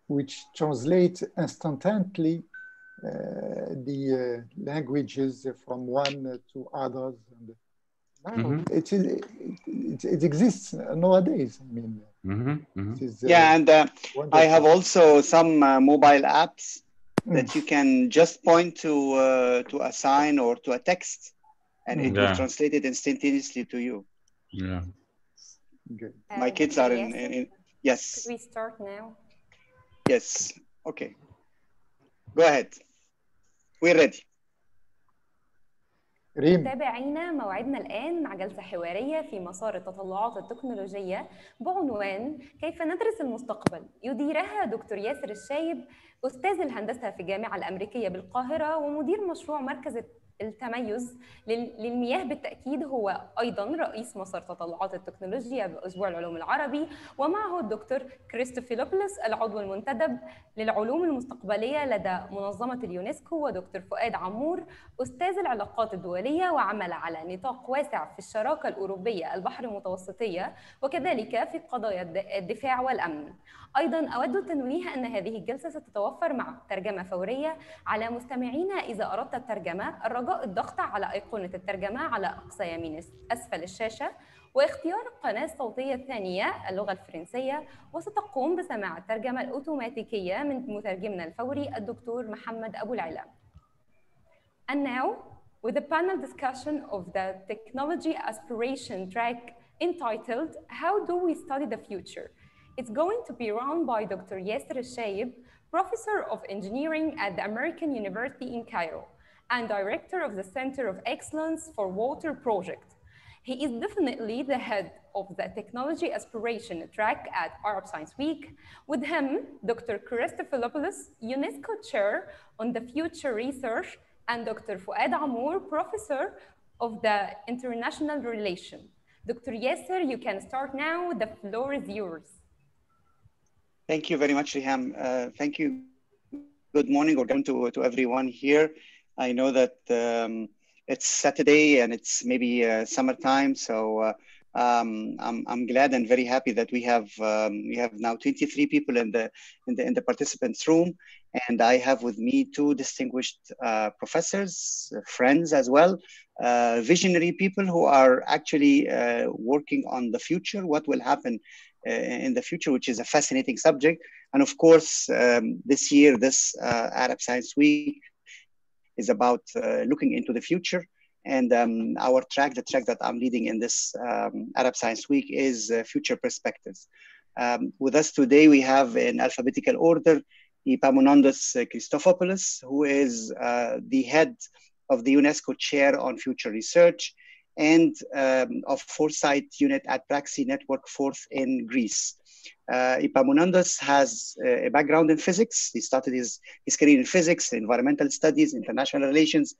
which translate instantaneously the languages from one to others. And it exists nowadays. I mean, and I have also some mobile apps that you can just point to a sign or to a text, and it will translate it instantaneously to you. Yeah. Good. My kids are in yes. Could we start now? Yes. Okay. Go ahead. We're ready. متابعينا، موعدنا الآن مع جلسة حوارية في مسار التطلعات التكنولوجية بعنوان كيف ندرس المستقبل، يديرها دكتور ياسر الشايب، أستاذ الهندسة في الجامعة الأمريكية بالقاهرة ومدير مشروع مركز التميز للمياه بالتأكيد. هو أيضاً رئيس مسار تطلعات التكنولوجيا بأسبوع العلوم العربي، ومعه الدكتور كريستوفيلوبولوس العضو المنتدب للعلوم المستقبلية لدى منظمة اليونيسكو، ودكتور فؤاد عمور أستاذ العلاقات الدولية وعمل على نطاق واسع في الشراكة الأوروبية البحر المتوسطية وكذلك في قضايا الدفاع والأمن. أيضاً أود التنويه أن هذه الجلسة ستتوفر مع ترجمة فورية على مستمعينا. إذا أردت الترجمة، الرجاء الضغط على أيقونة الترجمة على أقصى يمين أسفل الشاشة واختيار القناة الصوتية الثانية اللغة الفرنسية، وستقوم بسماع الترجمة الأوتوماتيكية من مترجمنا الفوري الدكتور محمد أبو العلا. And now, with a panel discussion of the technology aspiration track entitled How Do We Study the Future? It's going to be run by Dr. Yasser al-Shaib, Professor of Engineering at the American University in Cairo and Director of the Center of Excellence for Water Project. He is definitely the head of the Technology Aspiration track at Arab Science Week. With him, Dr. Kiristofilopoulous, UNESCO Chair on the Future Research, and Dr. Fouad Amour, Professor of the International Relations. Dr. Yasser, you can start now. The floor is yours. Thank you very much, Riham. Thank you. Good morning or to everyone here. I know that it's Saturday and it's maybe summertime, so I'm glad and very happy that we have now 23 people in the participants room, and I have with me two distinguished professors, friends as well, visionary people who are actually working on the future, what will happen in the future, which is a fascinating subject. And of course, this year, this Arab Science Week is about looking into the future. And our track, the track that I'm leading in this Arab Science Week, is Future Perspectives. With us today, we have in alphabetical order, Epaminondas Christofopoulos, who is the head of the UNESCO Chair on Future Research and of Foresight Unit at Praxi Network Fourth in Greece. Epaminondas has a background in physics. He started his career in physics, environmental studies, international relations,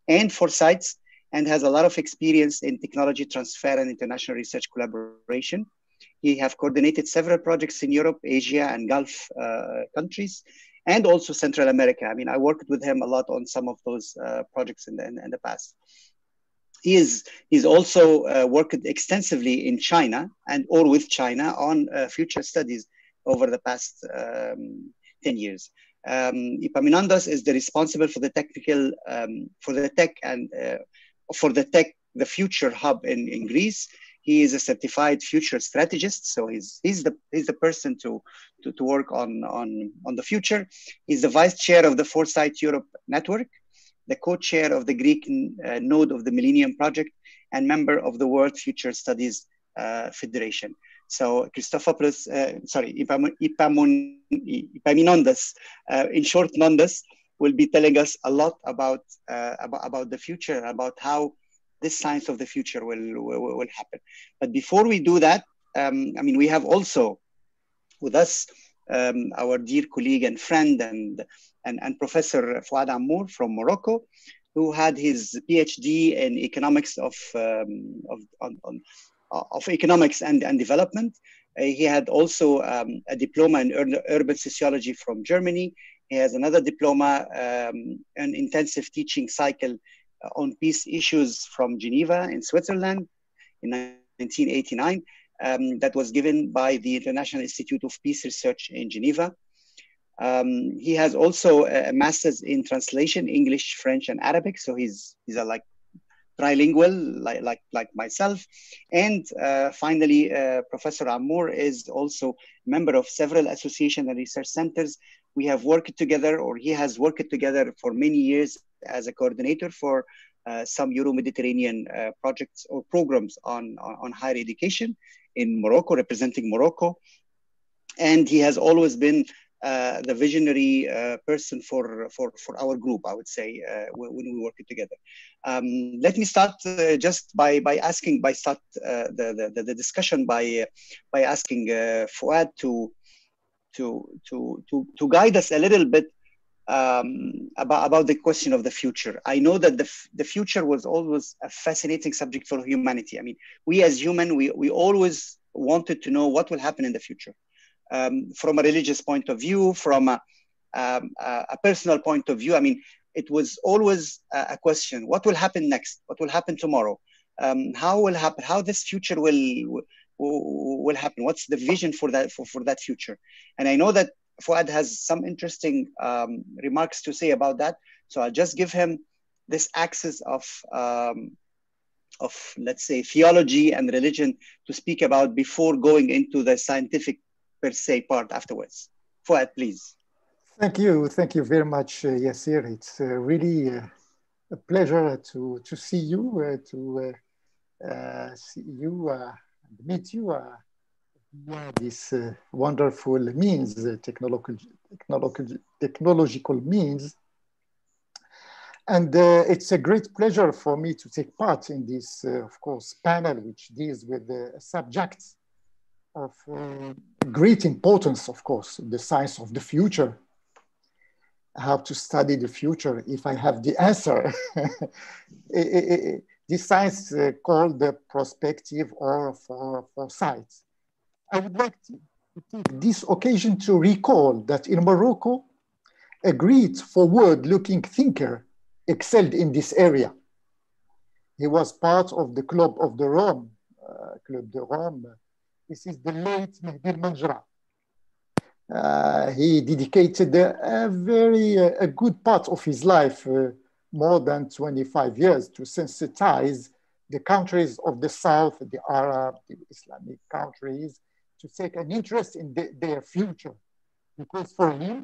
and foresight, and has a lot of experience in technology transfer and international research collaboration. He has coordinated several projects in Europe, Asia, and Gulf countries, and also Central America. I mean, I worked with him a lot on some of those projects in the past. He's also worked extensively in China or with China on future studies over the past 10 years. Epaminondas is the responsible for the technical, the future hub in Greece. He is a certified future strategist, so he's the person to work on the future. He's the vice chair of the Foresight Europe Network, the co-chair of the Greek node of the Millennium Project, and member of the World Future Studies Federation. So Epaminondas, in short, Nondas, will be telling us a lot about the future, about how this science of the future will happen. But before we do that, I mean, we have also with us our dear colleague and friend and Professor Fouad Amour from Morocco, who had his PhD in economics of economics and development. He had also a diploma in urban sociology from Germany. He has another diploma, an intensive teaching cycle on peace issues from Geneva in Switzerland in 1989. That was given by the International Institute of Peace Research in Geneva. He has also a master's in translation, English, French, and Arabic. So he's a like trilingual, like myself. And finally, Professor Amour is also a member of several associations and research centers. We have worked together, or he has worked together for many years as a coordinator for some Euro-Mediterranean projects or programs on higher education in Morocco, representing Morocco. And he has always been the visionary person for our group, I would say, when we work together. Let me start just by start the discussion by asking Fouad to guide us a little bit about the question of the future. I know that the future was always a fascinating subject for humanity. I mean, we as human, we always wanted to know what will happen in the future. From a religious point of view, from a personal point of view. I mean, it was always a question: what will happen next? What will happen tomorrow? How will happen? How this future will happen? What's the vision for that future? And I know that Fouad has some interesting remarks to say about that. So I'll just give him this axis of let's say theology and religion to speak about before going into the scientific per se part afterwards. Fouad, please. Thank you very much, Yasser. It's really a pleasure to see you, and meet you via this wonderful means, technological means. And it's a great pleasure for me to take part in this, of course, panel, which deals with the subject of great importance, of course, the science of the future. How to study the future if I have the answer. This science called the prospective or foresight. I would like to take this occasion to recall that in Morocco, a great forward-looking thinker excelled in this area. He was part of the Club of the Rome, Club de Rome. This is the late Mehdi al-Manjra. He dedicated a good part of his life, more than 25 years, to sensitize the countries of the South, the Arab, the Islamic countries, to take an interest in their future. Because for him,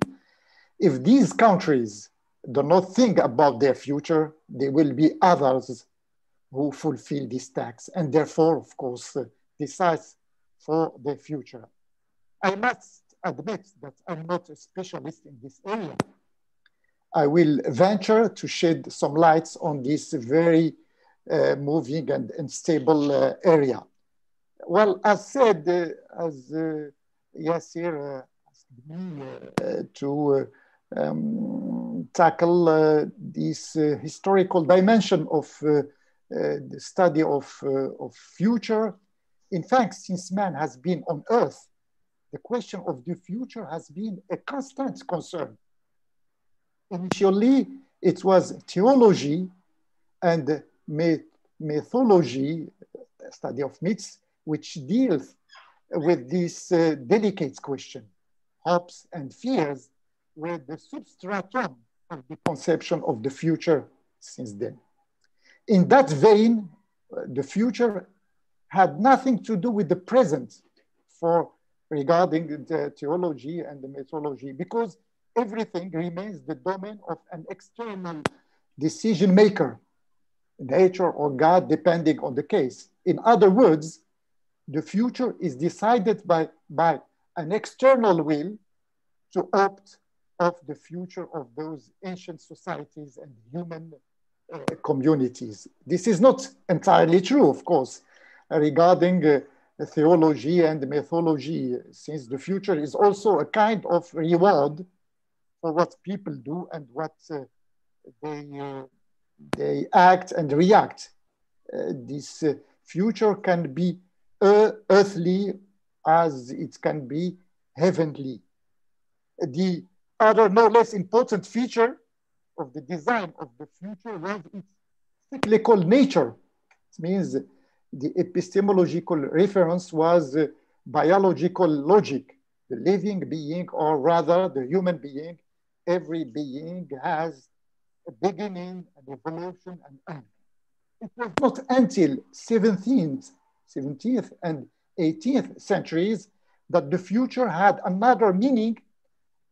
if these countries do not think about their future, there will be others who fulfill this task, and therefore, of course, decides for their future. I must admit that I'm not a specialist in this area. I will venture to shed some lights on this very moving and unstable area. Well, as said, as Yasser asked me to tackle this historical dimension of the study of future. In fact, since man has been on Earth, the question of the future has been a constant concern. Initially, it was theology and mythology, study of myths, which deals with this delicate question. Hopes and fears were the substratum of the conception of the future since then. In that vein, the future had nothing to do with the present regarding the theology and the mythology, because everything remains the domain of an external decision maker, nature or God, depending on the case. In other words, the future is decided by an external will to opt of the future of those ancient societies and human communities. This is not entirely true, of course, regarding theology and mythology, since the future is also a kind of reward for what people do and what they act and react. This future can be earthly as it can be heavenly. The other no less important feature of the design of the future was its cyclical nature. It means the epistemological reference was biological logic. the living being, or rather the human being, every being has a beginning, an evolution, and end. It was not until 17th and 18th centuries that the future had another meaning,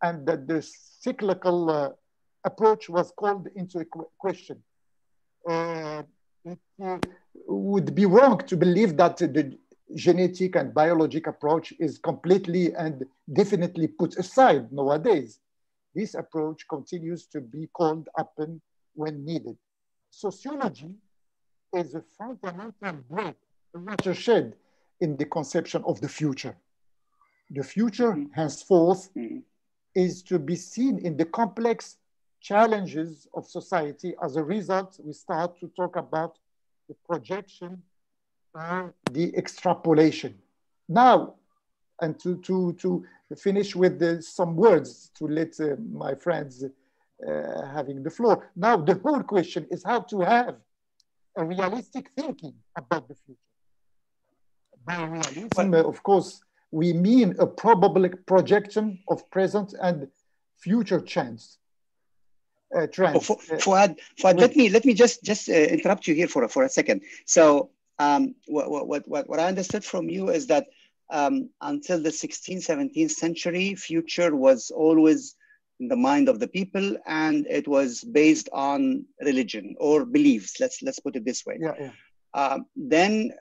and that the cyclical approach was called into question. It would be wrong to believe that the genetic and biologic approach is completely and definitely put aside nowadays. This approach continues to be called upon when needed. Sociology is a fundamental break, a watershed in the conception of the future. The future, henceforth, is to be seen in the complex challenges of society. As a result, we start to talk about the projection or the extrapolation. Now, and to finish with some words to let my friends having the floor. Now, the whole question is how to have a realistic thinking about the future. By realism, of course, we mean a probable projection of present and future trends. Fouad, let me just interrupt you here for a second. So what I understood from you is that until the 16th, 17th century, future was always in the mind of the people, and it was based on religion or beliefs. Let's put it this way. Then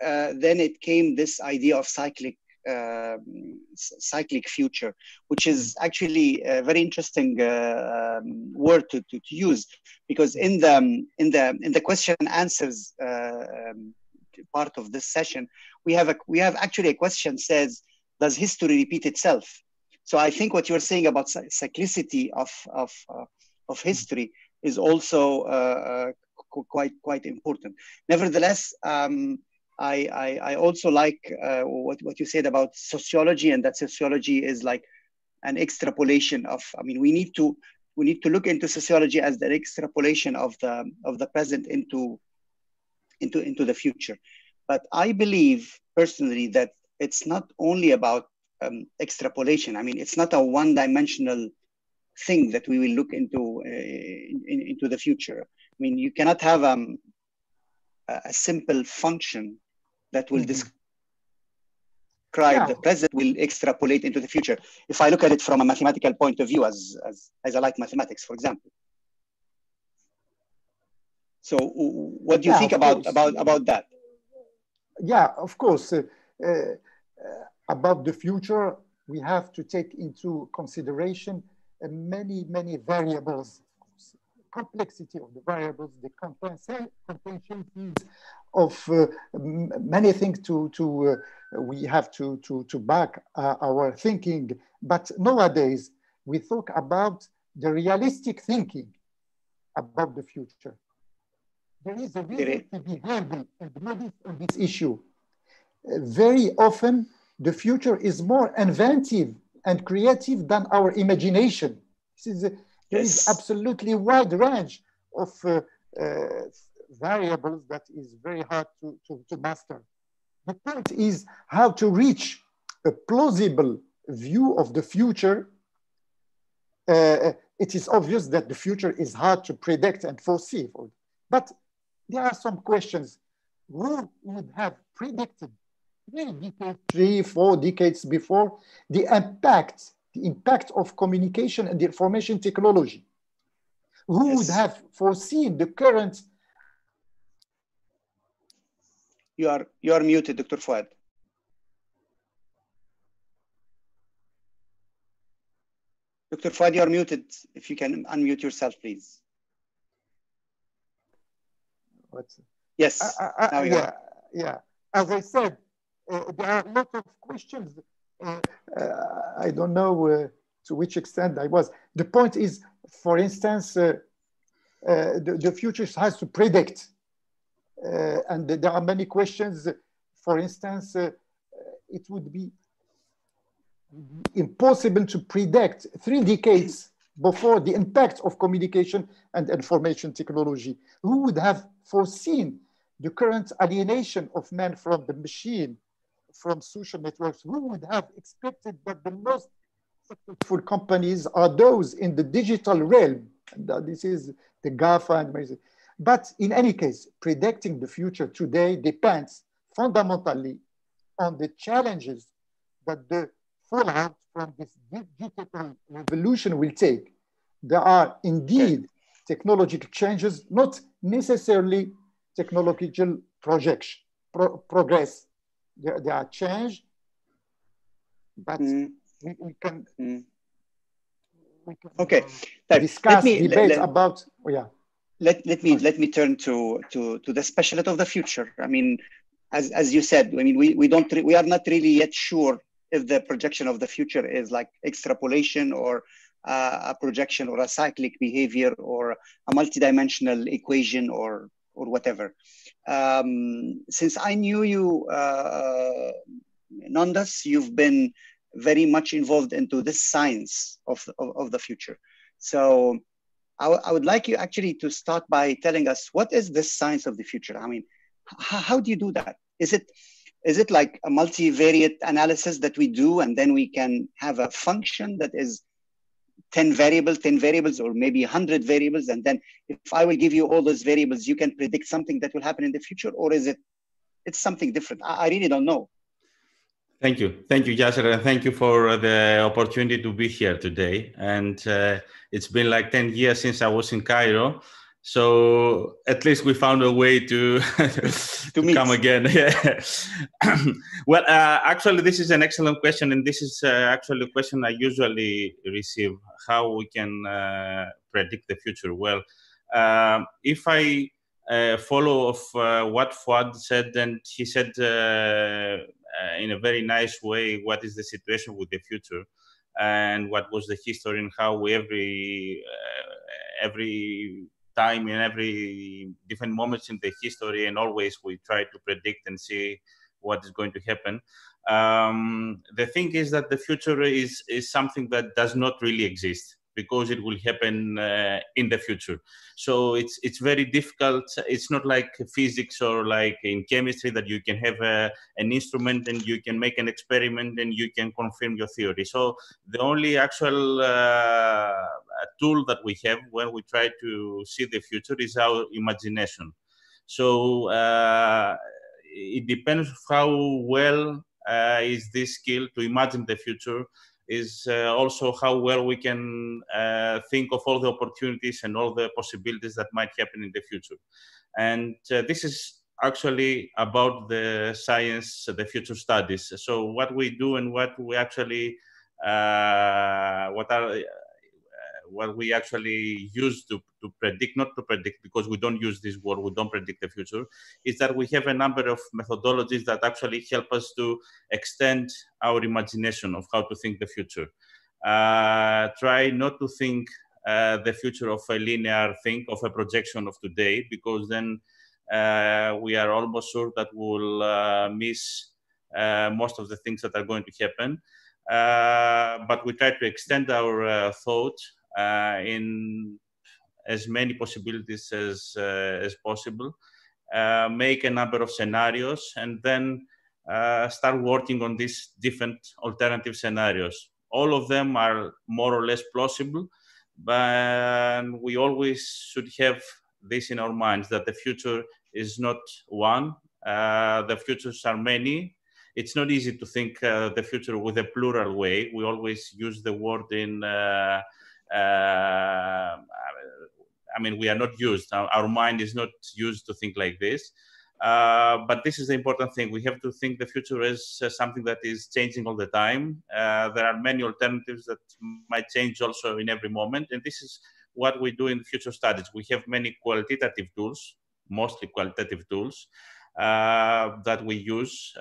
it came this idea of cyclic future, which is actually a very interesting word to use, because in the question and answers part of this session, we have actually a question says, does history repeat itself? So I think what you're saying about cyclicity of history is also quite important. Nevertheless, I also like what you said about sociology, and that sociology is like an extrapolation of. I mean, we need to look into sociology as the extrapolation of the present into the future. But I believe personally that it's not only about extrapolation. I mean, it's not a one-dimensional thing that we will look into the future. I mean, you cannot have a simple function that will describe the present, will extrapolate into the future. If I look at it from a mathematical point of view, as I like mathematics, for example. So, what do you think about that? Yeah, of course. About the future, we have to take into consideration many variables. Complexity of the variables, the contingencies of many things we have to back our thinking. But nowadays, we talk about the realistic thinking about the future. There is a reason to be humble and modest on this issue. Very often, the future is more inventive and creative than our imagination. There is absolutely wide range of variables that is very hard to master. The point is how to reach a plausible view of the future. It is obvious that the future is hard to predict and foresee, but there are some questions. Who would have predicted 3, 4 decades before the impact of communication and information technology? Who would have foreseen the current? You are muted, Dr. Fouad. Dr. Fouad, you are muted. If you can unmute yourself, please. Yes. Now you are. Yeah. As I said, there are a lot of questions. I don't know to which extent I was. The point is, for instance, the future has to predict. And there are many questions. For instance, it would be impossible to predict 3 decades before the impact of communication and information technology. Who would have foreseen the current alienation of man from the machine, from social networks? Who would have expected that the most successful companies are those in the digital realm. This is the GAFA and but in any case, predicting the future today depends fundamentally on the challenges that the fallout from this digital revolution will take. There are indeed technological changes, not necessarily technological progress. There are change, but we can discuss, debate about. Let me turn to the specialist of the future. I mean, as you said, I mean, we are not really yet sure if the projection of the future is like extrapolation or a projection or a cyclic behavior or a multidimensional equation or whatever. Since I knew you, ندرس, you've been very much involved into this science of the future. So I would like you actually to start by telling us, what is this science of the future? I mean, how do you do that? Is it like a multivariate analysis that we do, and then we can have a function that is 10 variables, or maybe 100 variables, and then if I will give you all those variables, you can predict something that will happen in the future? Or is it's something different? I really don't know. Thank you, Yasser, and thank you for the opportunity to be here today. And it's been like 10 years since I was in Cairo, so at least we found a way to come again. Well, actually, this is an excellent question, and this is actually a question I usually receive: how we can predict the future. Well, if I follow of what Fuad said, and he said in a very nice way what is the situation with the future and what was the history, and how we every time in every different moments in the history, and always we try to predict and see what is going to happen. The thing is that the future is something that does not really exist, because it will happen in the future. So it's very difficult. It's not like physics or like in chemistry that you can have an instrument and you can make an experiment and you can confirm your theory. So the only actual tool that we have when we try to see the future is our imagination. So it depends how well is this skill to imagine the future, is also how well we can think of all the opportunities and all the possibilities that might happen in the future. And this is actually about the science, the future studies. So what we do and what we actually, what we actually use to predict, not to predict, because we don't use this word, we don't predict the future, is that we have a number of methodologies that actually help us to extend our imagination of how to think the future. Try not to think the future of a linear thing, of a projection of today, because then we are almost sure that we'll miss most of the things that are going to happen. But we try to extend our thought in as many possibilities as possible, make a number of scenarios, and then start working on these different alternative scenarios. All of them are more or less plausible, but we always should have this in our minds, that the future is not one, the futures are many. It's not easy to think the future with a plural way. We always use the word in, I mean, we are not used, our mind is not used to think like this. But this is the important thing. We have to think the future as something that is changing all the time. There are many alternatives that might change also in every moment. And this is what we do in future studies. We have many qualitative tools, mostly qualitative tools, that we use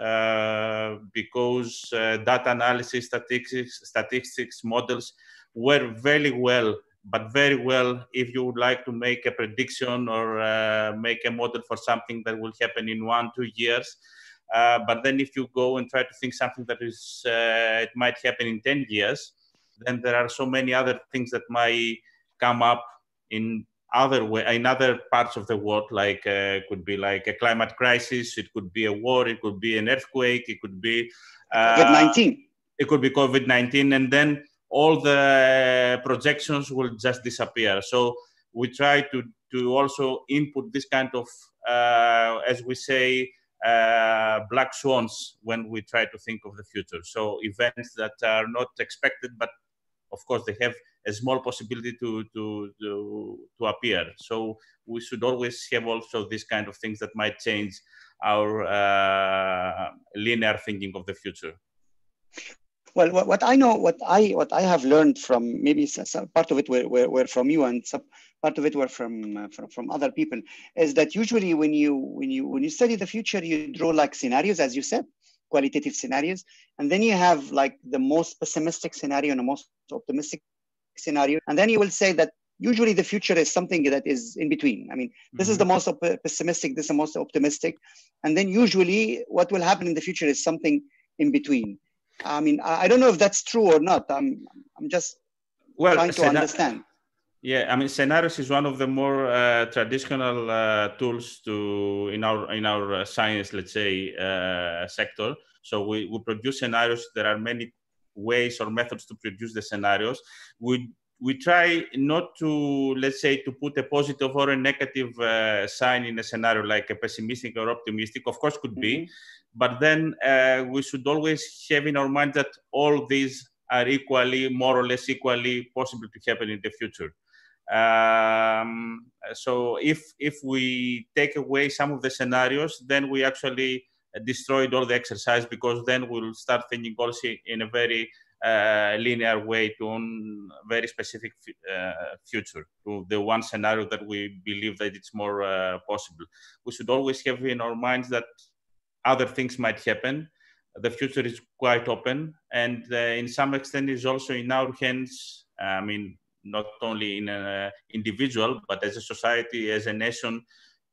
because data analysis, statistics, models work very well, but very well if you would like to make a prediction or make a model for something that will happen in 1-2 years. But then if you go and try to think something that is, it might happen in 10 years, then there are so many other things that might come up in other parts of the world, like could be like a climate crisis, it could be a war, it could be an earthquake, it could be COVID-19. It could be COVID-19, and then all the projections will just disappear. So we try to also input this kind of, as we say, black swans when we try to think of the future. So events that are not expected, but of course they have a small possibility to appear. So we should always have also this kind of things that might change our linear thinking of the future. Well, what I know, what I have learned from, maybe some part of it were from you, and some part of it were from other people, is that usually when you study the future, you draw like scenarios, as you said, qualitative scenarios, and then you have like the most pessimistic scenario and the most optimistic scenario, and then you will say that usually the future is something that is in between. I mean, this is the most pessimistic, this is the most optimistic, and then usually what will happen in the future is something in between. I mean, I don't know if that's true or not. I'm just trying to understand. Yeah, I mean, scenarios is one of the more traditional tools in our science, let's say, sector. So we produce scenarios. There are many ways or methods to produce the scenarios. We try not to, let's say, to put a positive or a negative sign in a scenario, like a pessimistic or optimistic. Of course, could be, but then we should always have in our mind that all these are equally, more or less equally possible to happen in the future. So if we take away some of the scenarios, then we actually destroyed all the exercise, because then we'll start thinking also in a very linear way to one very specific future, to the one scenario that we believe that it's more possible. We should always have in our minds that other things might happen. The future is quite open, and in some extent is also in our hands. I mean, not only in an individual, but as a society, as a nation,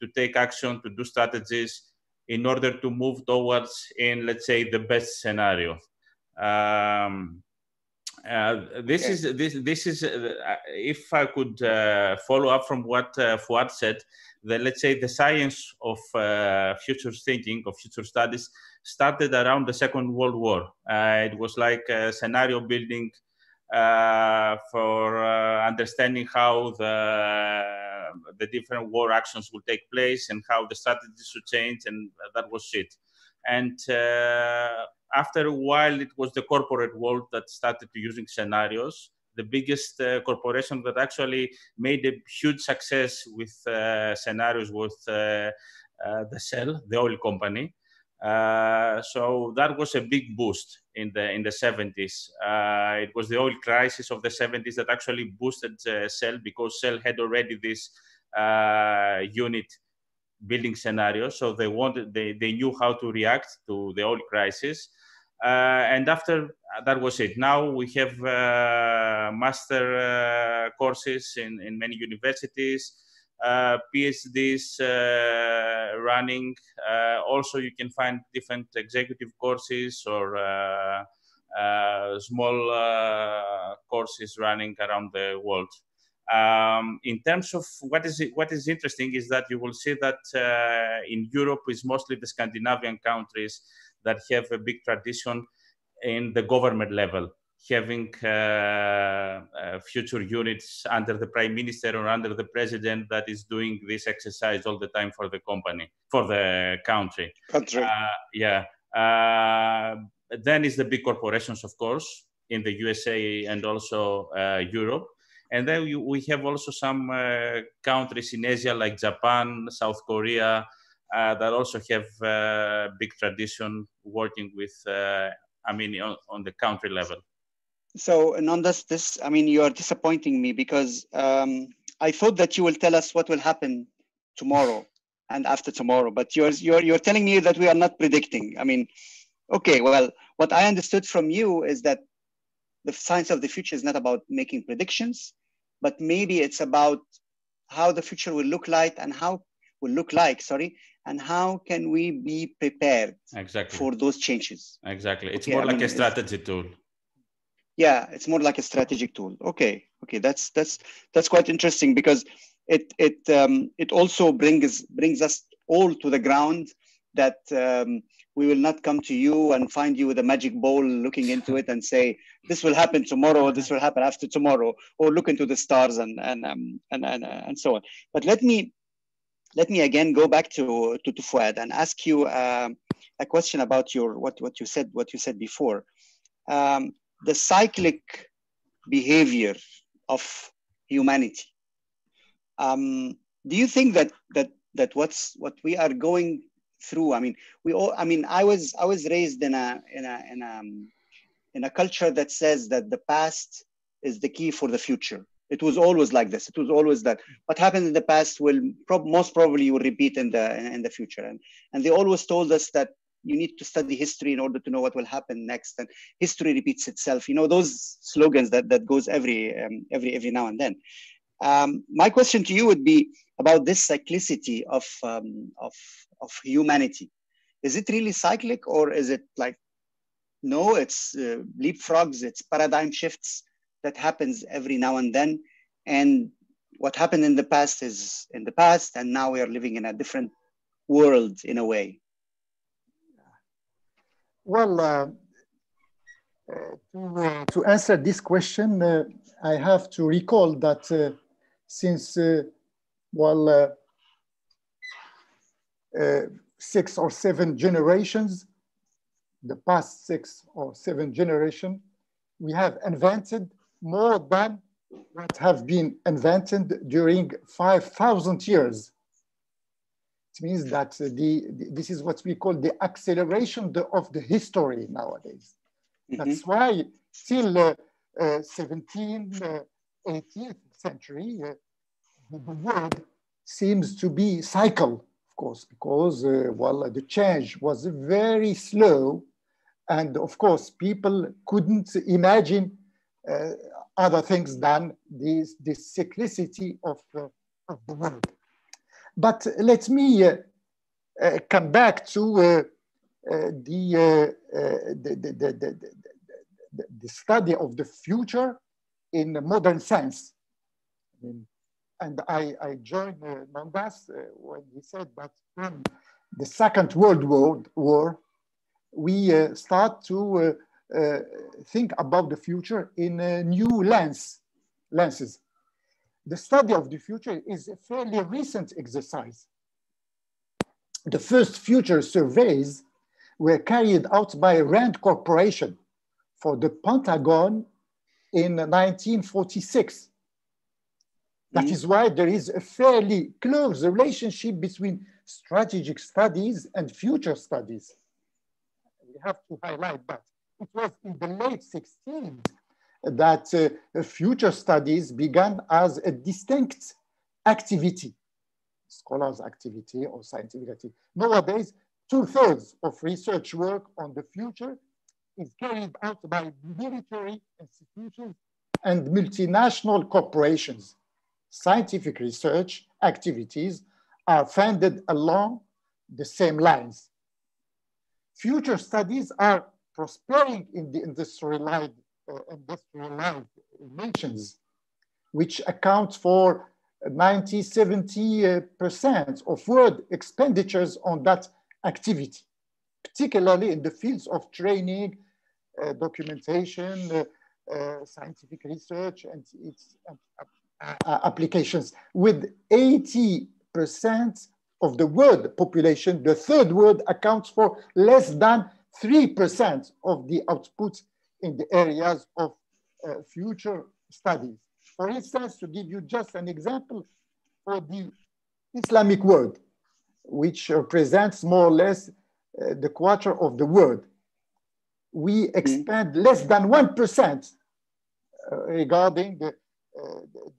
to take action, to do strategies in order to move towards, in, let's say, the best scenario. This is if I could follow up from what Fuad said, let's say the science of future thinking, of future studies, started around the Second World War. It was like scenario building for understanding how the different war actions will take place and how the strategies should change, and that was it. And after a while, it was the corporate world that started using scenarios. The biggest corporation that actually made a huge success with scenarios was the Shell, the oil company. So that was a big boost in the 70s. It was the oil crisis of the 70s that actually boosted Shell, because Shell had already this unit building scenarios. So they knew how to react to the oil crisis. And after that was it. Now we have master courses in many universities, PhDs running. Also, you can find different executive courses or small courses running around the world. In terms of what is interesting is that you will see that in Europe it's mostly the Scandinavian countries that have a big tradition in the government level, having future units under the prime minister or under the president that is doing this exercise all the time for the country. Then is the big corporations, of course, in the USA and also Europe. And then we have also some countries in Asia like Japan, South Korea, that also have big tradition working with, on the country level. So, ندرس, I mean, you are disappointing me, because I thought that you will tell us what will happen tomorrow and after tomorrow, but you're telling me that we are not predicting. I mean, okay, well, what I understood from you is that the science of the future is not about making predictions, but maybe it's about how the future will look like and how can we be prepared for those changes. Exactly. It's more like a strategy tool. Yeah, it's more like a strategic tool. Okay, that's quite interesting, because it also brings us all to the ground that we will not come to you and find you with a magic bowl looking into it and say, this will happen tomorrow, or this will happen after tomorrow, or look into the stars and so on. But let me again go back to Fuad and ask you a question about what you said before. The cyclic behavior of humanity. Do you think that what we are going through? I mean, I was raised in a culture that says that the past is the key for the future. It was always like this. It was always that what happened in the past will most probably will repeat in the future. And they always told us that you need to study history in order to know what will happen next. And history repeats itself. You know, those slogans that goes every now and then. My question to you would be about this cyclicity of humanity. Is it really cyclic, or is it like, no, it's leapfrogs, it's paradigm shifts that happens every now and then, and what happened in the past is in the past, and now we are living in a different world in a way? Well, to answer this question, I have to recall that since 6 or 7 generations, the past 6 or 7 generations, we have invented more than what have been invented during 5,000 years. It means that this is what we call the acceleration of the history nowadays. Mm-hmm. That's why till 17th, 18th century, the world seems to be cycle, of course, because the change was very slow. And of course, people couldn't imagine other things than this cyclicity of the world. But let me come back to the study of the future in a modern sense. And I joined ندرس when he said that from the Second World War, we start to think about the future in new lenses. The study of the future is a fairly recent exercise. The first future surveys were carried out by Rand Corporation for the Pentagon in 1946. That is why there is a fairly close relationship between strategic studies and future studies. We have to highlight that. It was in the late 60s that future studies began as a distinct activity, scholars' activity or scientific activity. Nowadays, 2/3 of research work on the future is carried out by military institutions and multinational corporations. Scientific research activities are funded along the same lines. Future studies are prospering in the industrialized nations, which account for 90–70% of world expenditures on that activity, particularly in the fields of training, documentation, scientific research, and its applications. With 80% of the world population, the third world accounts for less than 3% of the output in the areas of future studies. For instance, to give you just an example, for the Islamic world, which represents more or less the quarter of the world, we expend less than 1% regarding the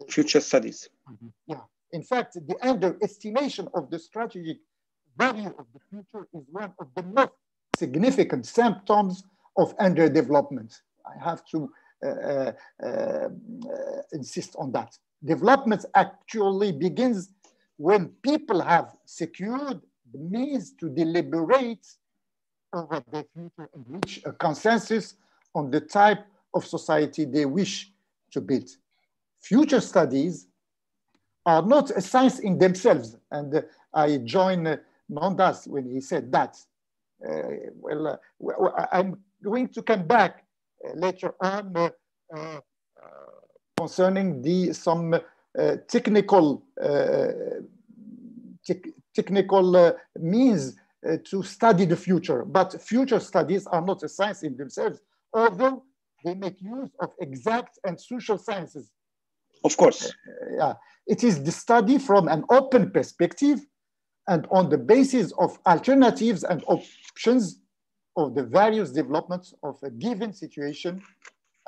future studies. Yeah. In fact, the underestimation of the strategic value of the future is one of the most significant symptoms of underdevelopment. I have to insist on that. Development actually begins when people have secured the means to deliberate over their future and reach a consensus on the type of society they wish to build. Future studies are not a science in themselves, and I join ندرس when he said that. I'm going to come back later on concerning some technical means to study the future. But future studies are not a science in themselves, although they make use of exact and social sciences. Of course. Yeah, it is the study from an open perspective and on the basis of alternatives and options of the various developments of a given situation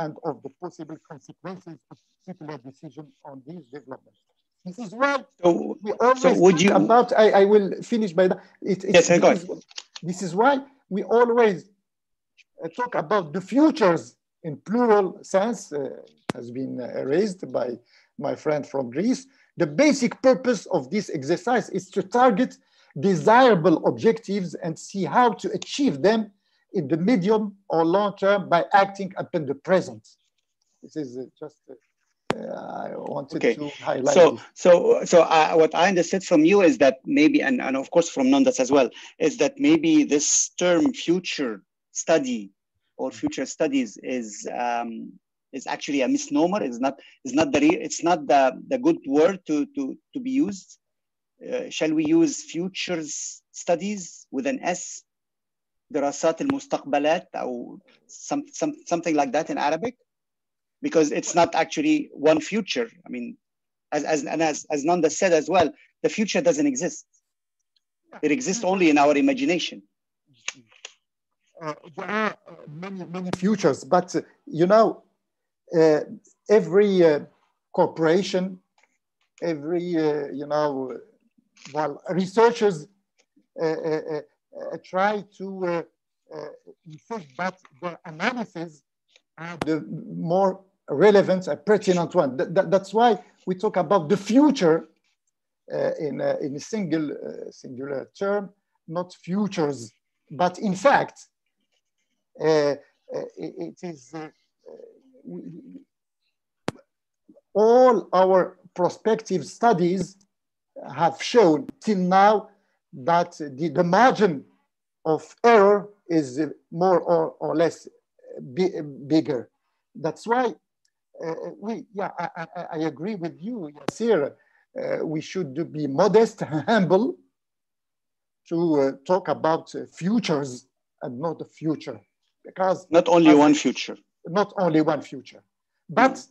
and of the possible consequences of particular decision on these developments. This is why we always talk about, I will finish by that. This is why we always talk about the futures in plural sense, has been raised by my friend from Greece. The basic purpose of this exercise is to target desirable objectives and see how to achieve them in the medium or long term by acting upon the present. This is just I wanted to highlight. So what I understood from you is that maybe, and of course from ندرس as well, is that maybe this term future study or future studies is actually a misnomer. It's not the good word to be used. Shall we use futures studies with an S? دراسات المستقبلات or something like that in Arabic, because it's not actually one future. I mean, as Nanda said as well, the future doesn't exist. It exists only in our imagination. There are many futures, but you know, every corporation, every researchers try to insist that the analysis are the more relevant and pertinent one. That's why we talk about the future in a singular term, not futures. But in fact, it is all our prospective studies have shown till now that the margin of error is more or less bigger. That's why I agree with you, Yasir. We should be modest, humble, to talk about futures and not the future, because not only one future. Not only one future, but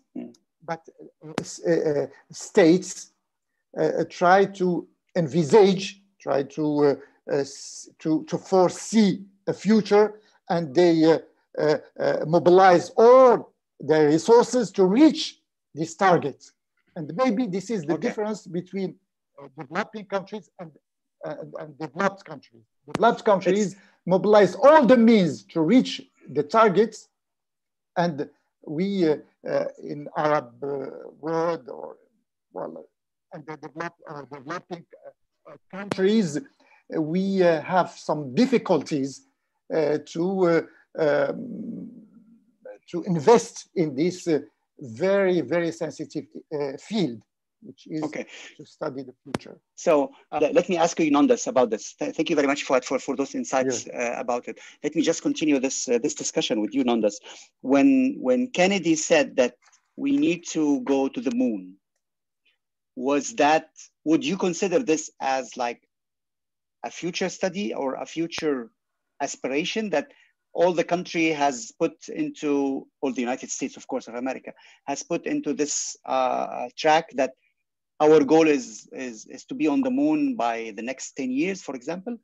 states try to envisage, try to foresee a future, and they mobilize all their resources to reach this target. And maybe this is the difference between developing countries and developed countries. Developed countries mobilize all the means to reach the targets, and we in Arab world and the developing countries, we have some difficulties to invest in this very, very sensitive field, which is to study the future. So let me ask you, ندرس, about this. Thank you very much for those insights about it. Let me just continue this discussion with you, ندرس. When Kennedy said that we need to go to the moon, would you consider this as like a future study or a future aspiration that all the country has put into, all the United States, of course, of America, has put into this track, that our goal is to be on the moon by the next 10 years, for example?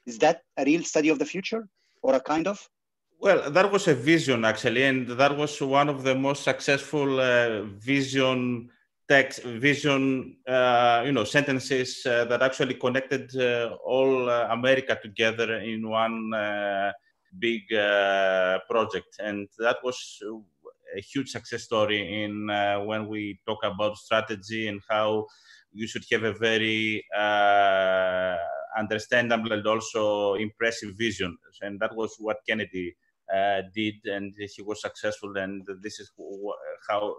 Is that a real study of the future, or a kind of? Well, that was a vision, actually, and that was one of the most successful vision sentences that actually connected all America together in one big project. And that was a huge success story in when we talk about strategy and how you should have a very understandable and also impressive vision. And that was what Kennedy did, and he was successful, and this is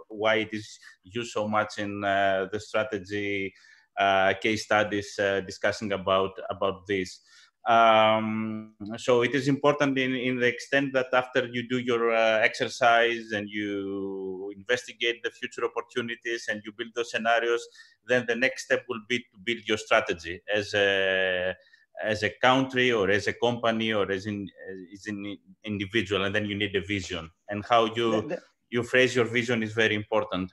why it is used so much in the strategy case studies discussing about this. So it is important in the extent that after you do your exercise and you investigate the future opportunities and you build those scenarios, then the next step will be to build your strategy as a country or as a company or as an individual, and then you need a vision, and how you phrase your vision is very important.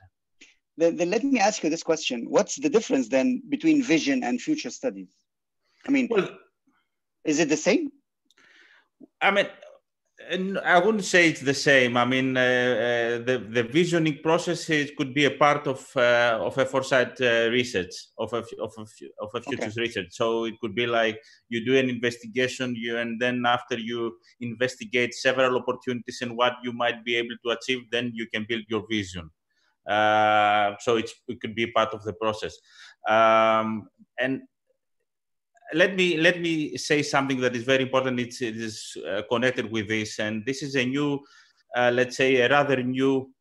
Then let me ask you this question. What's the difference then between vision and future studies? I mean, is it the same? I mean, I wouldn't say it's the same. I mean, the visioning process could be a part of a foresight research, of a futures research. So it could be like you do an investigation, and then after you investigate several opportunities and what you might be able to achieve, then you can build your vision. So it could be part of the process. And let me say something that is very important. It is connected with this, and this is a new, let's say, a rather new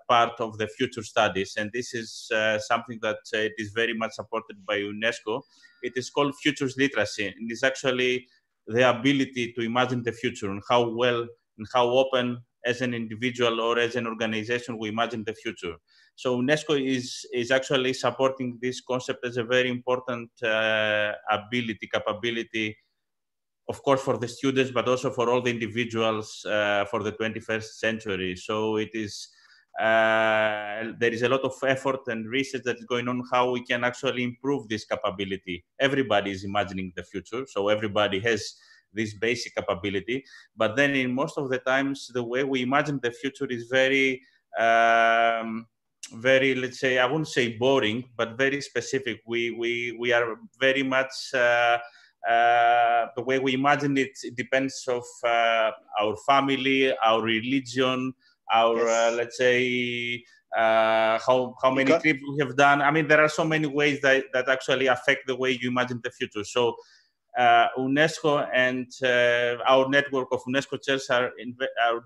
part of the future studies, and this is something that it is very much supported by UNESCO. It is called futures literacy, and it's actually the ability to imagine the future and how well and how open, as an individual or as an organization, we imagine the future. So UNESCO is actually supporting this concept as a very important capability, of course, for the students, but also for all the individuals for the 21st century. So it is, there is a lot of effort and research that is going on how we can actually improve this capability. Everybody is imagining the future, so everybody has this basic capability, but then in most of the times, the way we imagine the future is very, let's say, I wouldn't say boring, but very specific. We are very much, the way we imagine it depends of our family, our religion, our, let's say, how many trips we have done. I mean, there are so many ways that actually affect the way you imagine the future. So UNESCO and our network of UNESCO chairs are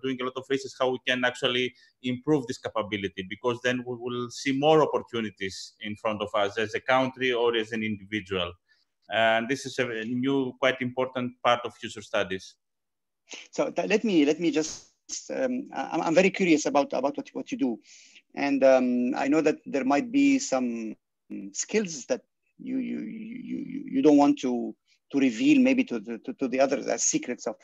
doing a lot of research how we can actually improve this capability, because then we will see more opportunities in front of us as a country or as an individual. And this is a new, quite important part of future studies. So let me just, I'm very curious about what you do. And I know that there might be some skills that you don't want to reveal maybe to the others as secrets of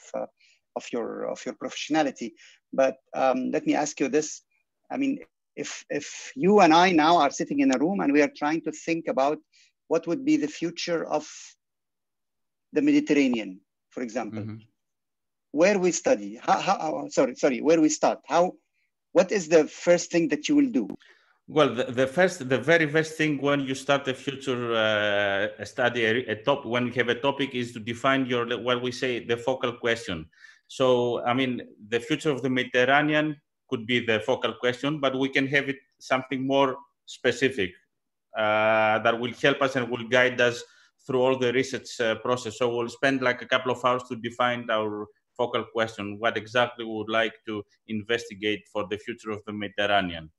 your professionality. But let me ask you this. I mean, if you and I now are sitting in a room and we are trying to think about what would be the future of the Mediterranean, for example, where we study, where we start, what is the first thing that you will do? Well, the very first thing when you start a future study, when you have a topic, is to define what we say, the focal question. So, I mean, the future of the Mediterranean could be the focal question, but we can have it something more specific that will help us and will guide us through all the research process. So we'll spend like a couple of hours to define our focal question, what exactly we would like to investigate for the future of the Mediterranean.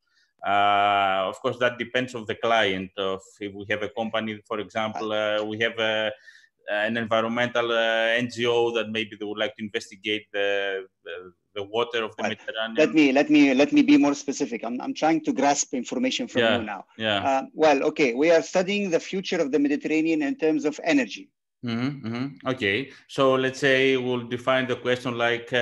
Of course, that depends on the client. If we have a company, for example, we have an environmental NGO that maybe they would like to investigate the water of the Mediterranean. Let me be more specific. I'm trying to grasp information from you now. Yeah. Well, okay, we are studying the future of the Mediterranean in terms of energy. Okay, so let's say we'll define the question like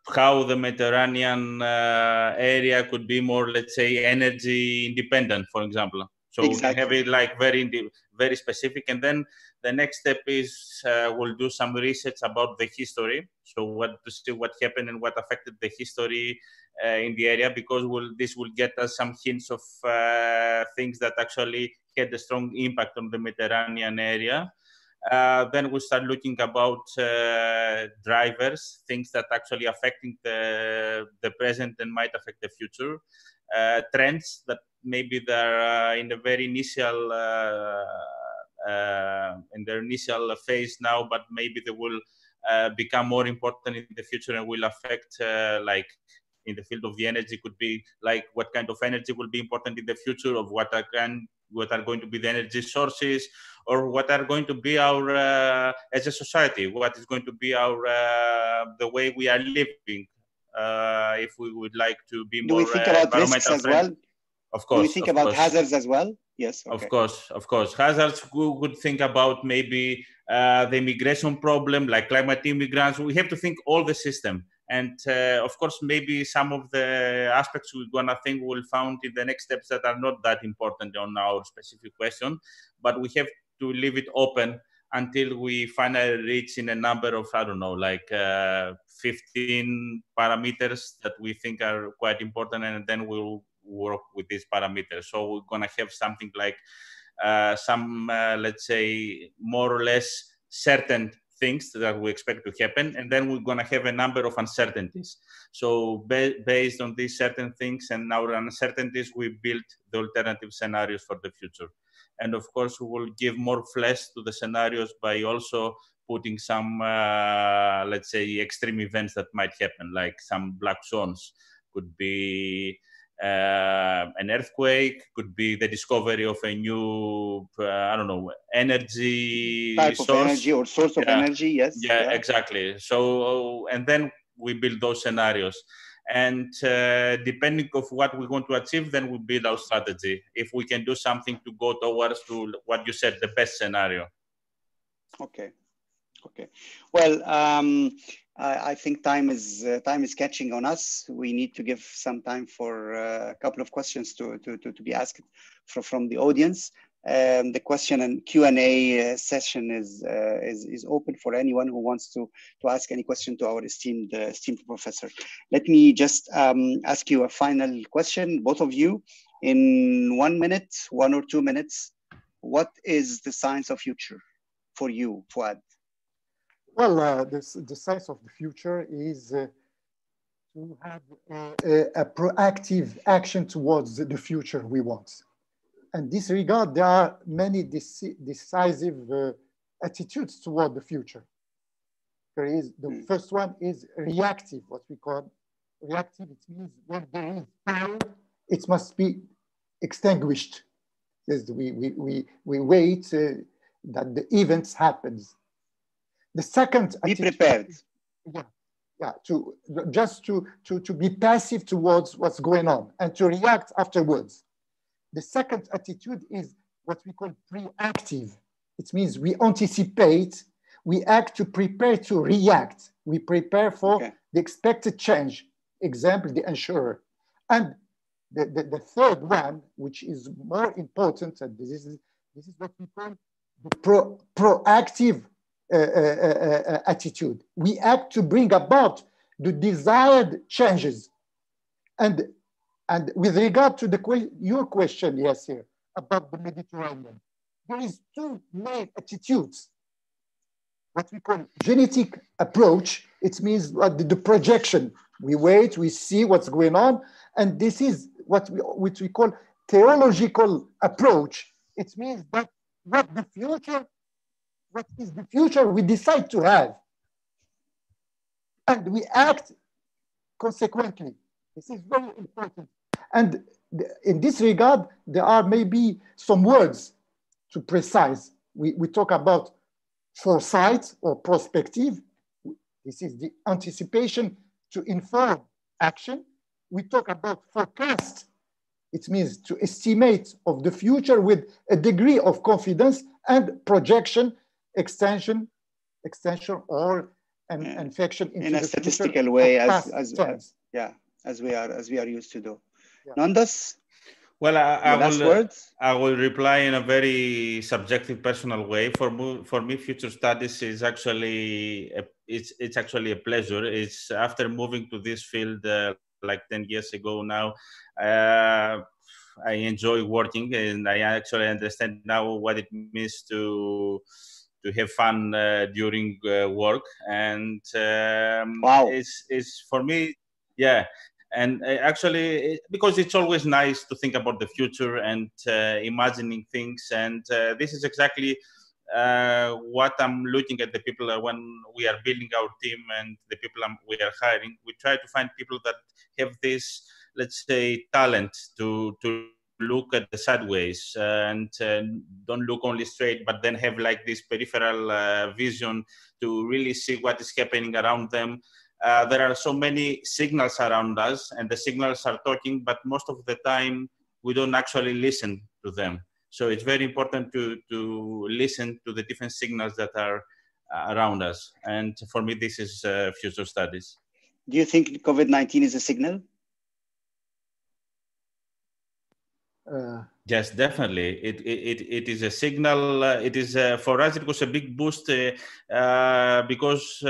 how the Mediterranean area could be more, let's say, energy independent, for example. So exactly. We can have it like very specific, and then the next step is we'll do some research about the history. So to see what happened and what affected the history in the area, because this will get us some hints of things that actually had a strong impact on the Mediterranean area. Then we start looking about drivers, things that actually affecting the present and might affect the future, trends that maybe they're in the very initial phase now, but maybe they will become more important in the future and will affect like in the field of the energy, could be like what kind of energy will be important in the future, of what kind what are going to be the energy sources, or what are going to be our, as a society, what is going to be our, the way we are living, if we would like to be more environmental friendly. Of course. Do we think about hazards as well? Yes. Okay. Of course. Hazards, we would think about maybe the immigration problem, like climate immigrants. We have to think all the system. And of course, maybe some of the aspects we're going to think we'll found in the next steps that are not that important on our specific question, but we have to leave it open until we finally reach in a number of, I don't know, like 15 parameters that we think are quite important, and then we'll work with these parameters. So we're going to have something like let's say, more or less certain things that we expect to happen, and then we're going to have a number of uncertainties. So based on these certain things and our uncertainties, we build the alternative scenarios for the future. And of course, we will give more flesh to the scenarios by also putting some, let's say, extreme events that might happen, like some black swans. Could be an earthquake, could be the discovery of a new, I don't know, energy type source. of energy or source of energy. Yes. Yeah, exactly. So, and then we build those scenarios. And depending on what we want to achieve, then we build our strategy. If we can do something to go towards to what you said, the best scenario. Okay. Well, I think time is catching on us. We need to give some time for a couple of questions to be asked from the audience. The question and Q&A session is open for anyone who wants to ask any question to our esteemed professor. Let me just ask you a final question, both of you, in 1 minute, 1 or 2 minutes. What is the science of future for you, Fouad? Well, the science of the future is to have a proactive action towards the future we want. In this regard, there are many decisive attitudes toward the future. There is the first one is reactive, what we call reactive. It means when there is power, it must be extinguished. Yes, we wait that the events happens. The second be prepared. To be passive towards what's going on and to react afterwards. The second attitude is what we call preactive. It means we anticipate, we act to prepare to react. We prepare for the expected change. Example, the insurer. And the third one, which is more important, and this is what we call the proactive attitude. We act to bring about the desired changes. And with regard to your question, Yasser, about the Mediterranean, there is two main attitudes. What we call genetic approach, it means the projection. We wait, we see what's going on, and this is which we call theological approach. It means that what is the future we decide to have. And we act consequently. This is very important. And in this regard, there are maybe some words to precise. We talk about foresight or prospective. This is the anticipation to inform action. We talk about forecast. It means to estimate of the future with a degree of confidence, and projection, extension or an infection into in a statistical way, as we are used to do. ندرس? Well, I will reply in a very subjective, personal way. For me, future studies is actually it's actually a pleasure. It's after moving to this field like 10 years ago now. I enjoy working, and I actually understand now what it means to have fun during work. And wow, it's for me, yeah. And actually, because it's always nice to think about the future and imagining things. And this is exactly what I'm looking at the people when we are building our team and the people we are hiring. We try to find people that have this, let's say, talent to look at the sideways and don't look only straight, but then have like this peripheral vision to really see what is happening around them. There are so many signals around us, and the signals are talking, but most of the time we don't actually listen to them. So it's very important to listen to the different signals that are around us. And for me, this is future studies. Do you think COVID-19 is a signal? Yes, definitely. It is a signal. It is for us. It was a big boost because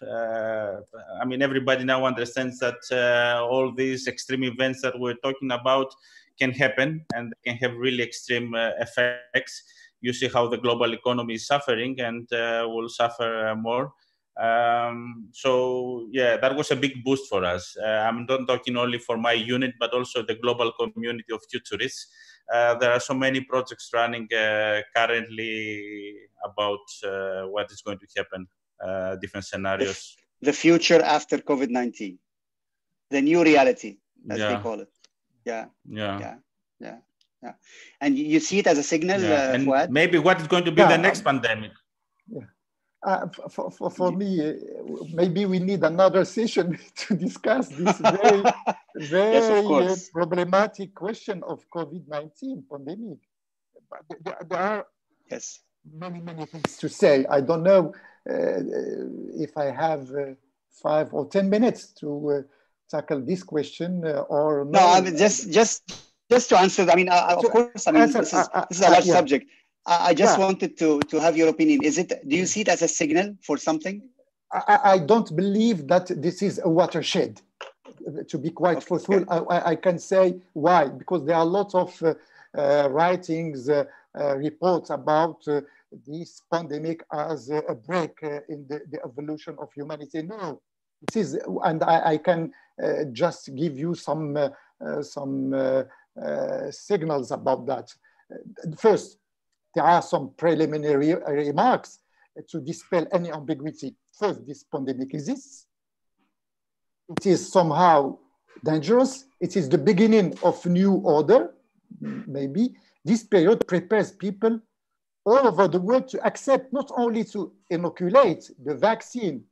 I mean, everybody now understands that all these extreme events that we're talking about can happen and can have really extreme effects. You see how the global economy is suffering and will suffer more. So yeah, that was a big boost for us. I'm not talking only for my unit, but also the global community of futurists. There are so many projects running currently about what is going to happen, different scenarios. The future after COVID-19, the new reality, as they call it. Yeah. And you see it as a signal, and Fouad? maybe what is going to be the next pandemic. For me, maybe we need another session to discuss this very yes, problematic question of COVID-19 pandemic. But there are many things to say. I don't know if I have 5 or 10 minutes to tackle this question or no. No, I mean, just to answer. I mean, of course. I mean, this is a large subject. I just wanted to have your opinion. Do you see it as a signal for something? I don't believe that this is a watershed. To be quite truthful, I can say why. Because there are lots of writings, reports about this pandemic as a break in the evolution of humanity. No, it is, and I can just give you some signals about that. First, there are some preliminary remarks to dispel any ambiguity. First, this pandemic exists. It is somehow dangerous. It is the beginning of new order, maybe. This period prepares people all over the world to accept not only to inoculate the vaccine,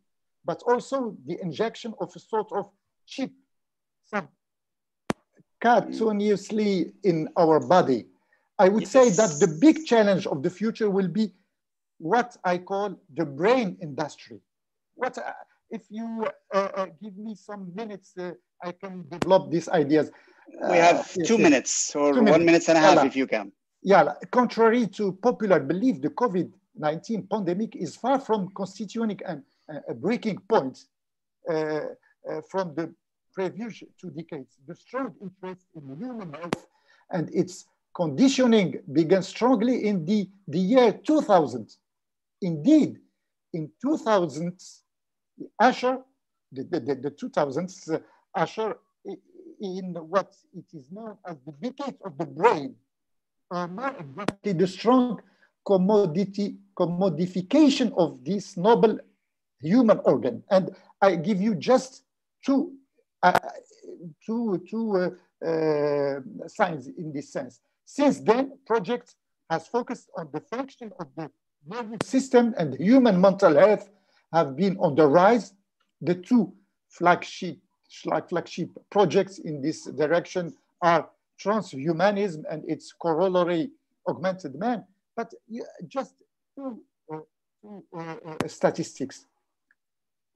but also the injection of a sort of chip subcutaneously in our body. I would say that the big challenge of the future will be what I call the brain industry. If you give me some minutes, I can develop these ideas. We have 2 minutes or 1 minute and a half if you can. Yeah, contrary to popular belief, the COVID-19 pandemic is far from constituting a breaking point from the previous 2 decades. The strong interest in human health and its conditioning began strongly in the year 2000. Indeed, in 2000s, the 2000s usher in what it is known as the decade of the brain, or more exactly the strong commodification of this noble human organ. And I give you just two signs in this sense. Since then, project has focused on the function of the nervous system and human mental health have been on the rise. The 2 flagship projects in this direction are transhumanism and its corollary augmented man. But just two statistics.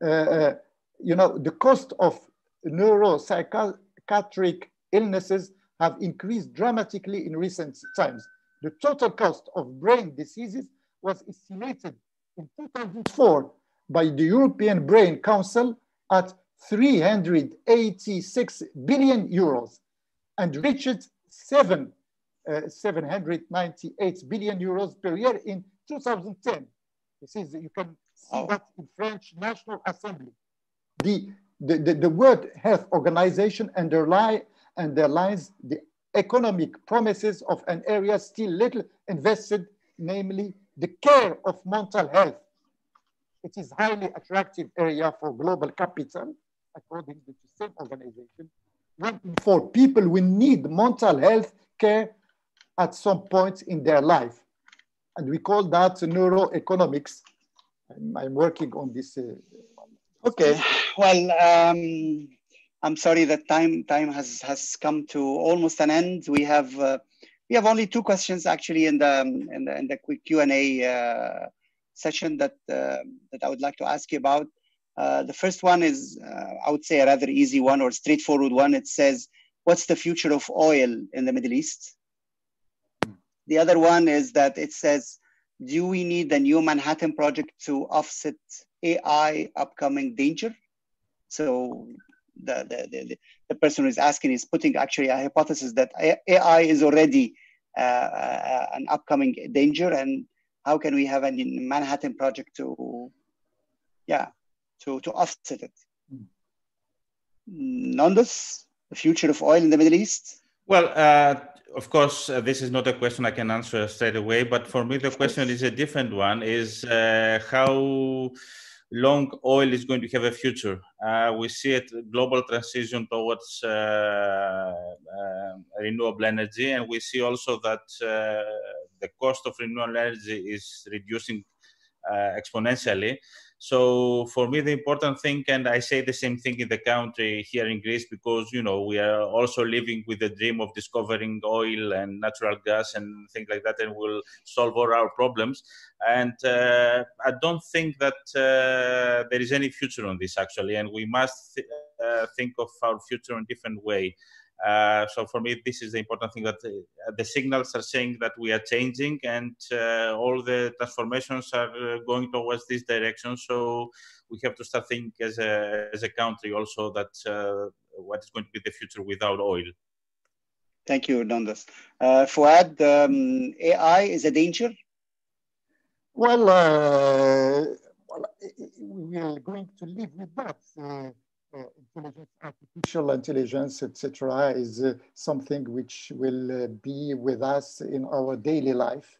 You know, the cost of neuropsychiatric illnesses have increased dramatically in recent times. The total cost of brain diseases was estimated in 2004 by the European Brain Council at 386 billion euros and reached 798 billion euros per year in 2010. This is, you can see that in French National Assembly. The World Health Organization underlines the economic promises of an area still little invested, namely the care of mental health. It is a highly attractive area for global capital, according to the same organization. for people who need mental health care at some point in their life. And we call that neuroeconomics. I'm working on this. Okay, well, I'm sorry that time has come to almost an end. We have only 2 questions actually in the quick Q&A session that I would like to ask you about. The first one is, I would say, a rather easy one or straightforward one. It says, what's the future of oil in the Middle East? The other one is that it says, do we need the new Manhattan Project to offset AI upcoming danger? So the person who is asking is putting actually a hypothesis that AI is already an upcoming danger, and how can we have a Manhattan Project to offset it? ندرس, the future of oil in the Middle East? Well, of course, this is not a question I can answer straight away, but for me, the question is a different one, is how long oil is going to have a future. We see a global transition towards renewable energy, and we see also that the cost of renewable energy is reducing exponentially. So for me, the important thing, and I say the same thing in the country here in Greece, because, you know, we are also living with the dream of discovering oil and natural gas and things like that, and we'll solve all our problems. And I don't think that there is any future on this, actually, and we must think of our future in a different way. So for me, this is the important thing, that the signals are saying that we are changing, and all the transformations are going towards this direction. So we have to start thinking as a country also that what is going to be the future without oil. Thank you, ندرس. Fouad, AI is a danger? Well, we are going to live with that. Intelligence, artificial intelligence, etc., is something which will be with us in our daily life.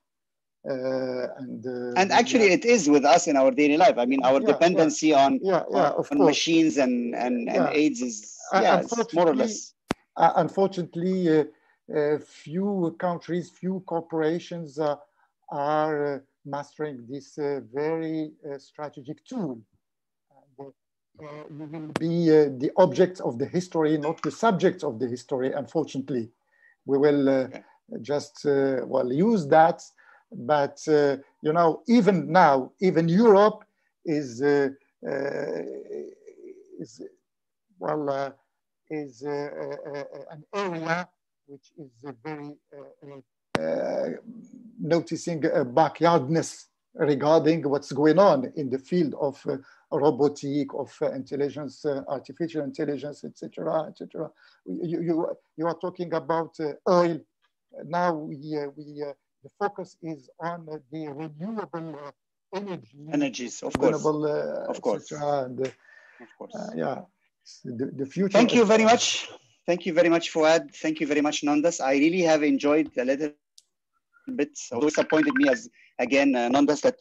And actually, it is with us in our daily life. I mean, our dependency on machines and aids is more or less. Unfortunately, few countries, few corporations are mastering this very strategic tool. We will be the object of the history, not the subject of the history, unfortunately. We will just use that. But, you know, even now, even Europe is an area which is very noticing a backyardness regarding what's going on in the field of robotic, of intelligence, artificial intelligence, etc., etc. You are talking about oil. Now the focus is on the renewable energies, of course, of course, and, of course. The future. Thank you very much. Thank you very much, Fouad. Thank you very much, ندرس. I really have enjoyed a little bit. Although disappointed me as again, ندرس, that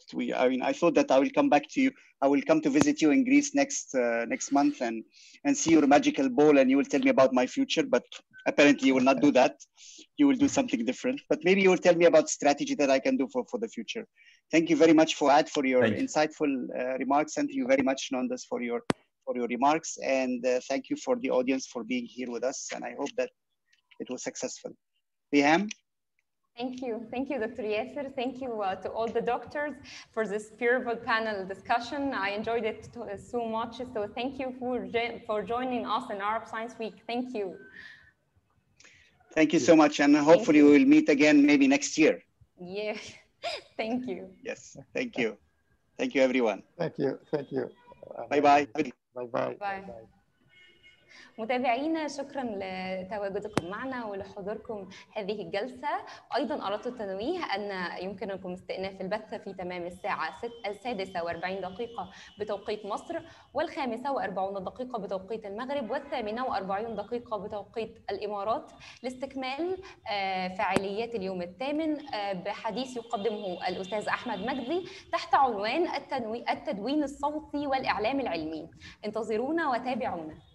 I thought that I will come back to you. I will come to visit you in Greece next month and see your magical ball, and you will tell me about my future. But apparently, you will not do that. You will do something different. But maybe you will tell me about strategy that I can do for the future. Thank you very much, Fouad, for your insightful remarks. Thank you very much, ندرس, for your remarks, and thank you for the audience for being here with us. And I hope that it was successful. Riham? Thank you, Dr. Yasser. Thank you to all the doctors for this beautiful panel discussion. I enjoyed it so much. So thank you for joining us in Arab Science Week. Thank you. Thank you so much, and hopefully we will meet again maybe next year. Yeah, thank you. Yes, thank you. Thank you, everyone. Thank you. Bye-bye. Bye. متابعينا، شكرا لتواجدكم معنا ولحضوركم هذه الجلسة. أيضا أردت التنويه أن يمكنكم استئناف البث في تمام الساعة 6:46 بتوقيت مصر، 5:40 بتوقيت المغرب، 8:40 بتوقيت الإمارات، لاستكمال فعاليات اليوم الثامن بحديث يقدمه الأستاذ أحمد مجدي تحت عنوان التدوين الصوتي والإعلام العلمي. انتظرونا وتابعونا.